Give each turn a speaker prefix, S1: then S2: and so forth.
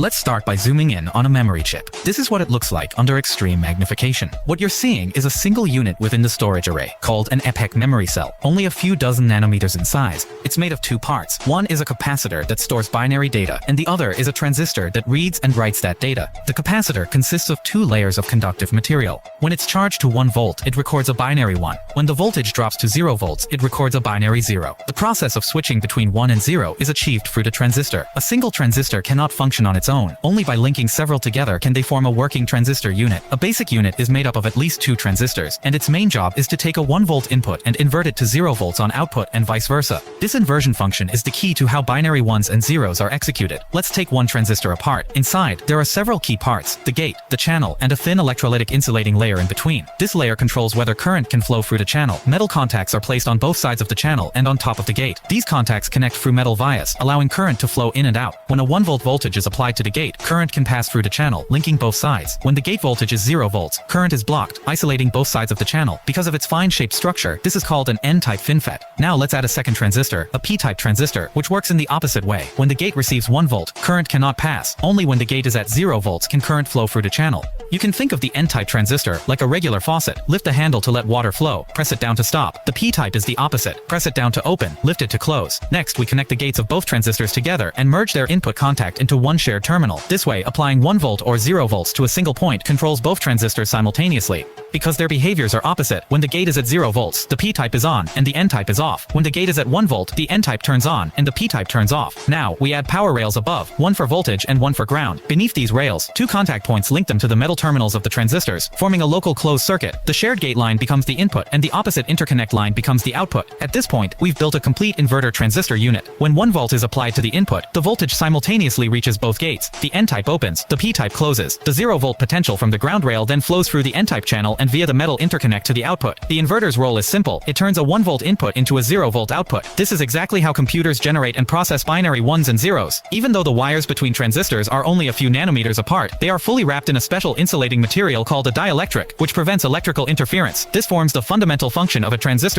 S1: Let's start by zooming in on a memory chip. This is what it looks like under extreme magnification. What you're seeing is a single unit within the storage array, called an EPEC memory cell, only a few dozen nanometers in size. It's made of two parts. One is a capacitor that stores binary data, and the other is a transistor that reads and writes that data. The capacitor consists of two layers of conductive material. When it's charged to 1 volt, it records a binary 1. When the voltage drops to 0 volts, it records a binary 0. The process of switching between 1 and 0 is achieved through the transistor. A single transistor cannot function on its own. Only by linking several together can they form a working transistor unit. A basic unit is made up of at least 2 transistors, and its main job is to take a 1 volt input and invert it to 0 volts on output and vice versa. This inversion function is the key to how binary 1s and 0s are executed. Let's take one transistor apart. Inside, there are several key parts: the gate, the channel, and a thin electrolytic insulating layer in between. This layer controls whether current can flow through the channel. Metal contacts are placed on both sides of the channel and on top of the gate. These contacts connect through metal vias, allowing current to flow in and out. When a 1 volt voltage is applied to the gate, current can pass through the channel, linking both sides. When the gate voltage is 0 volts, current is blocked, isolating both sides of the channel. Because of its fine-shaped structure, this is called an N-type FinFET. Now let's add a second transistor, a P-type transistor, which works in the opposite way. When the gate receives 1 volt, current cannot pass. Only when the gate is at 0 volts can current flow through the channel. You can think of the N-type transistor like a regular faucet. Lift the handle to let water flow, press it down to stop. The P-type is the opposite. Press it down to open, lift it to close. Next, we connect the gates of both transistors together and merge their input contact into one shared terminal. This way, applying 1 volt or 0 volts to a single point controls both transistors simultaneously. Because their behaviors are opposite, when the gate is at 0 volts, the P-type is on and the N-type is off. When the gate is at 1 volt, the N-type turns on and the P-type turns off. Now, we add power rails above, one for voltage and one for ground. Beneath these rails, 2 contact points link them to the metal terminals of the transistors, forming a local closed circuit. The shared gate line becomes the input and the opposite interconnect line becomes the output. At this point, we've built a complete inverter transistor unit. When 1 volt is applied to the input, the voltage simultaneously reaches both gates. The N-type opens, the P-type closes. The 0 volt potential from the ground rail then flows through the N-type channel and via the metal interconnect to the output. The inverter's role is simple. It turns a 1 volt input into a 0 volt output. This is exactly how computers generate and process binary 1s and 0s. Even though the wires between transistors are only a few nanometers apart, they are fully wrapped in a special insulating material called a dielectric, which prevents electrical interference. This forms the fundamental function of a transistor